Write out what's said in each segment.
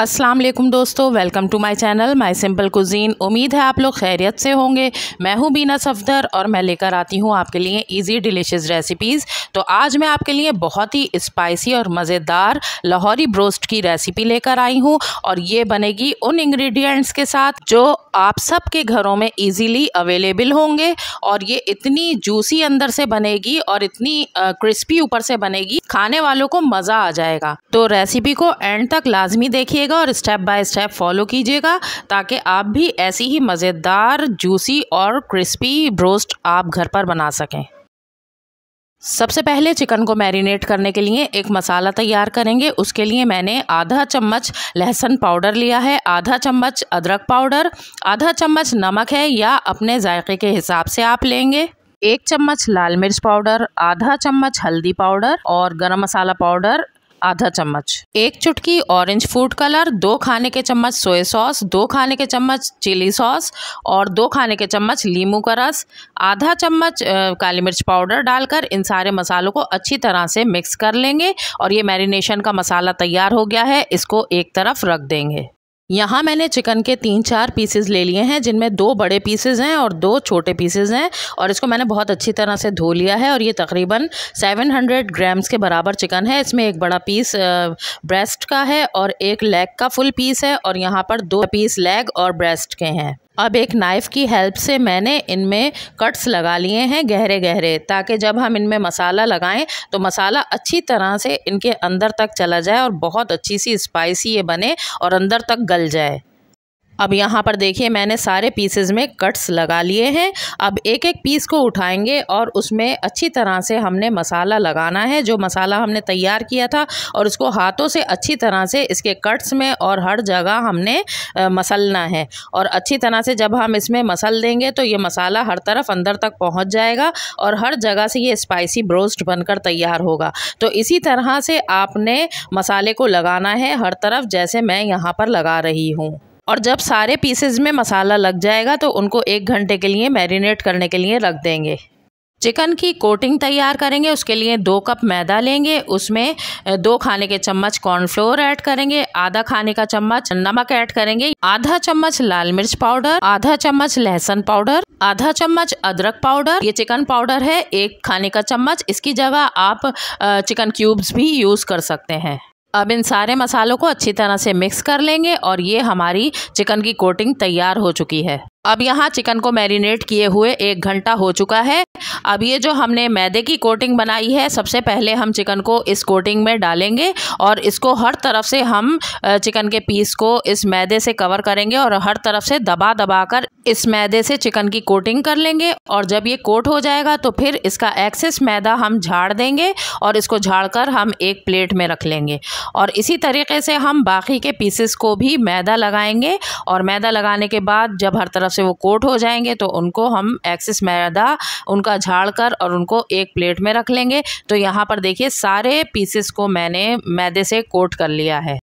अस्सलाम वालेकुम दोस्तों, welcome to my channel my simple cuisine. उम्मीद है आप लोग खैरियत से होंगे। मैं हूं बीना सफदर और मैं लेकर आती हूं आपके लिए इजी डिलीशियस रेसिपीज़। तो आज मैं आपके लिए बहुत ही स्पाइसी और मज़ेदार लाहौरी ब्रोस्ट की रेसिपी लेकर आई हूं और ये बनेगी उन इंग्रेडिएंट्स के साथ जो आप सबके घरों में ईजीली अवेलेबल होंगे। और ये इतनी जूसी अंदर से बनेगी और इतनी क्रिस्पी ऊपर से बनेगी, खाने वालों को मज़ा आ जाएगा। तो रेसिपी को एंड तक लाजमी देखिएगा और स्टेप बाय स्टेप फॉलो कीजिएगा ताकि आप भी ऐसी ही मज़ेदार जूसी और क्रिस्पी ब्रोस्ट आप घर पर बना सकें। सबसे पहले चिकन को मैरिनेट करने के लिए एक मसाला तैयार करेंगे। उसके लिए मैंने आधा चम्मच लहसुन पाउडर लिया है, आधा चम्मच अदरक पाउडर, आधा चम्मच नमक है या अपने जायके के हिसाब से आप लेंगे, 1 चम्मच लाल मिर्च पाउडर, आधा चम्मच हल्दी पाउडर और गरम मसाला पाउडर आधा चम्मच, 1 चुटकी ऑरेंज फूड कलर, 2 खाने के चम्मच सोया सॉस, 2 खाने के चम्मच चिली सॉस और 2 खाने के चम्मच नींबू का रस, आधा चम्मच काली मिर्च पाउडर डालकर इन सारे मसालों को अच्छी तरह से मिक्स कर लेंगे। और ये मैरिनेशन का मसाला तैयार हो गया है, इसको एक तरफ रख देंगे। यहाँ मैंने चिकन के 3-4 पीसेस ले लिए हैं, जिनमें 2 बड़े पीसेस हैं और 2 छोटे पीसेस हैं। और इसको मैंने बहुत अच्छी तरह से धो लिया है और ये तकरीबन 700 ग्राम्स के बराबर चिकन है। इसमें एक बड़ा पीस ब्रेस्ट का है और एक लेग का फुल पीस है और यहाँ पर 2 पीस लेग और ब्रेस्ट के हैं। अब एक नाइफ़ की हेल्प से मैंने इनमें कट्स लगा लिए हैं गहरे गहरे, ताकि जब हम इनमें मसाला लगाएं तो मसाला अच्छी तरह से इनके अंदर तक चला जाए और बहुत अच्छी सी स्पाइसी ये बने और अंदर तक गल जाए। अब यहाँ पर देखिए मैंने सारे पीसेस में कट्स लगा लिए हैं। अब एक एक पीस को उठाएंगे और उसमें अच्छी तरह से हमने मसाला लगाना है, जो मसाला हमने तैयार किया था, और उसको हाथों से अच्छी तरह से इसके कट्स में और हर जगह हमने मसलना है। और अच्छी तरह से जब हम इसमें मसल देंगे तो ये मसाला हर तरफ अंदर तक पहुँच जाएगा और हर जगह से ये स्पाइसी ब्रोस्ट बनकर तैयार होगा। तो इसी तरह से आपने मसाले को लगाना है हर तरफ, जैसे मैं यहाँ पर लगा रही हूँ। और जब सारे पीसेस में मसाला लग जाएगा तो उनको 1 घंटे के लिए मैरिनेट करने के लिए रख देंगे। चिकन की कोटिंग तैयार करेंगे, उसके लिए 2 कप मैदा लेंगे, उसमें 2 खाने के चम्मच कॉर्नफ्लोर ऐड करेंगे, आधा खाने का चम्मच नमक ऐड करेंगे, आधा चम्मच लाल मिर्च पाउडर, आधा चम्मच लहसुन पाउडर, आधा चम्मच अदरक पाउडर। ये चिकन पाउडर है 1 खाने का चम्मच, इसकी जगह आप चिकन क्यूब्स भी यूज़ कर सकते हैं। अब इन सारे मसालों को अच्छी तरह से मिक्स कर लेंगे और ये हमारी चिकन की कोटिंग तैयार हो चुकी है। अब यहाँ चिकन को मैरिनेट किए हुए 1 घंटा हो चुका है। अब ये जो हमने मैदे की कोटिंग बनाई है, सबसे पहले हम चिकन को इस कोटिंग में डालेंगे और इसको हर तरफ से हम चिकन के पीस को इस मैदे से कवर करेंगे और हर तरफ से दबा दबा कर इस मैदे से चिकन की कोटिंग कर लेंगे। और जब ये कोट हो जाएगा तो फिर इसका एक्सेस मैदा हम झाड़ देंगे और इसको झाड़कर हम एक प्लेट में रख लेंगे। और इसी तरीके से हम बाकी के पीसेस को भी मैदा लगाएंगे और मैदा लगाने के बाद जब हर तरफ से वो कोट हो जाएंगे तो उनको हम एक्सेस मैदा उनका झाड़ कर और उनको एक प्लेट में रख लेंगे। तो यहाँ पर देखिए सारे पीसेस को मैंने मैदे से कोट कर लिया है।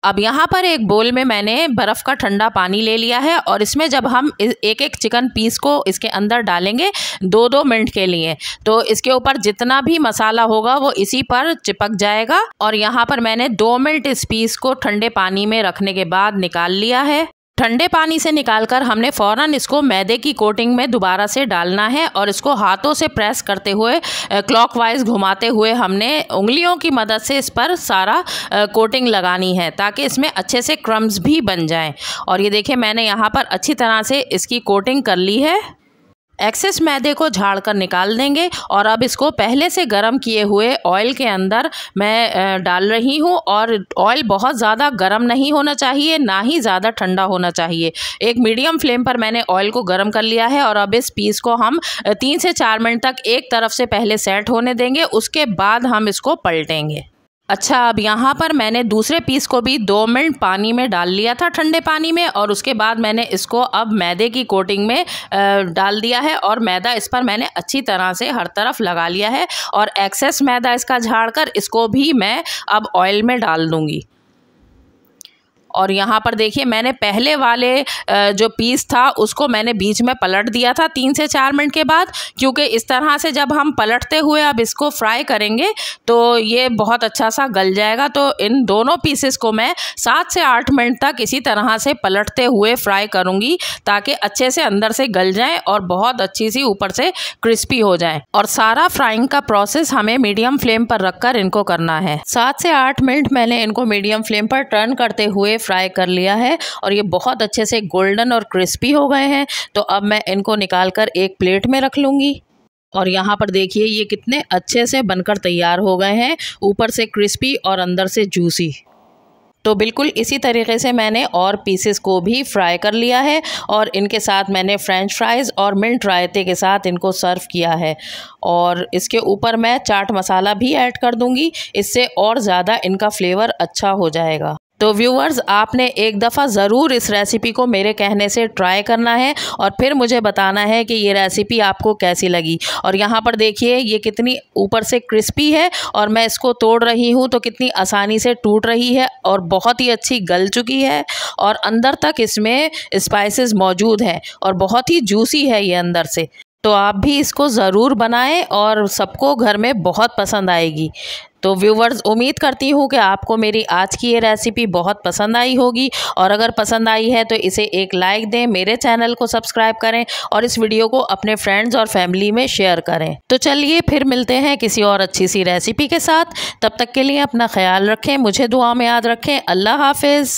अब यहाँ पर एक बोल में मैंने बर्फ़ का ठंडा पानी ले लिया है और इसमें जब हम एक एक चिकन पीस को इसके अंदर डालेंगे 2-2 मिनट के लिए, तो इसके ऊपर जितना भी मसाला होगा वो इसी पर चिपक जाएगा। और यहाँ पर मैंने 2 मिनट इस पीस को ठंडे पानी में रखने के बाद निकाल लिया है। ठंडे पानी से निकालकर हमने फ़ौरन इसको मैदे की कोटिंग में दोबारा से डालना है और इसको हाथों से प्रेस करते हुए क्लॉकवाइज घुमाते हुए हमने उंगलियों की मदद से इस पर सारा कोटिंग लगानी है, ताकि इसमें अच्छे से क्रम्स भी बन जाएं। और ये देखिए मैंने यहाँ पर अच्छी तरह से इसकी कोटिंग कर ली है। एक्सेस मैदे को झाड़ कर निकाल देंगे और अब इसको पहले से गर्म किए हुए ऑयल के अंदर मैं डाल रही हूँ। और ऑयल बहुत ज़्यादा गर्म नहीं होना चाहिए, ना ही ज़्यादा ठंडा होना चाहिए। एक मीडियम फ्लेम पर मैंने ऑयल को गर्म कर लिया है और अब इस पीस को हम 3 से 4 मिनट तक एक तरफ से पहले सेट होने देंगे, उसके बाद हम इसको पलटेंगे। अच्छा, अब यहाँ पर मैंने दूसरे पीस को भी 2 मिनट पानी में डाल लिया था, ठंडे पानी में, और उसके बाद मैंने इसको अब मैदे की कोटिंग में डाल दिया है और मैदा इस पर मैंने अच्छी तरह से हर तरफ लगा लिया है। और एक्सेस मैदा इसका झाड़कर इसको भी मैं अब ऑयल में डाल दूँगी। और यहाँ पर देखिए मैंने पहले वाले जो पीस था उसको मैंने बीच में पलट दिया था 3 से 4 मिनट के बाद, क्योंकि इस तरह से जब हम पलटते हुए अब इसको फ्राई करेंगे तो ये बहुत अच्छा सा गल जाएगा। तो इन दोनों पीसेस को मैं 7 से 8 मिनट तक इसी तरह से पलटते हुए फ्राई करूँगी ताकि अच्छे से अंदर से गल जाएँ और बहुत अच्छी सी ऊपर से क्रिस्पी हो जाए। और सारा फ्राइंग का प्रोसेस हमें मीडियम फ्लेम पर रखकर इनको करना है। 7 से 8 मिनट मैंने इनको मीडियम फ्लेम पर टर्न करते हुए फ्राई कर लिया है और ये बहुत अच्छे से गोल्डन और क्रिस्पी हो गए हैं। तो अब मैं इनको निकालकर एक प्लेट में रख लूँगी। और यहाँ पर देखिए ये कितने अच्छे से बनकर तैयार हो गए हैं, ऊपर से क्रिस्पी और अंदर से जूसी। तो बिल्कुल इसी तरीके से मैंने और पीसेस को भी फ्राई कर लिया है और इनके साथ मैंने फ्रेंच फ्राइज़ और मिंट रायते के साथ इनको सर्व किया है। और इसके ऊपर मैं चाट मसाला भी ऐड कर दूंगी, इससे और ज़्यादा इनका फ्लेवर अच्छा हो जाएगा। तो व्यूअर्स, आपने एक दफ़ा ज़रूर इस रेसिपी को मेरे कहने से ट्राई करना है और फिर मुझे बताना है कि ये रेसिपी आपको कैसी लगी। और यहाँ पर देखिए ये कितनी ऊपर से क्रिस्पी है और मैं इसको तोड़ रही हूँ तो कितनी आसानी से टूट रही है और बहुत ही अच्छी गल चुकी है और अंदर तक इसमें स्पाइसेस मौजूद हैं और बहुत ही जूसी है ये अंदर से। तो आप भी इसको ज़रूर बनाएं और सबको घर में बहुत पसंद आएगी। तो व्यूवर्स, उम्मीद करती हूँ कि आपको मेरी आज की ये रेसिपी बहुत पसंद आई होगी और अगर पसंद आई है तो इसे एक लाइक दें, मेरे चैनल को सब्सक्राइब करें और इस वीडियो को अपने फ्रेंड्स और फैमिली में शेयर करें। तो चलिए फिर मिलते हैं किसी और अच्छी सी रेसिपी के साथ। तब तक के लिए अपना ख्याल रखें, मुझे दुआ में याद रखें। अल्लाह हाफिज़।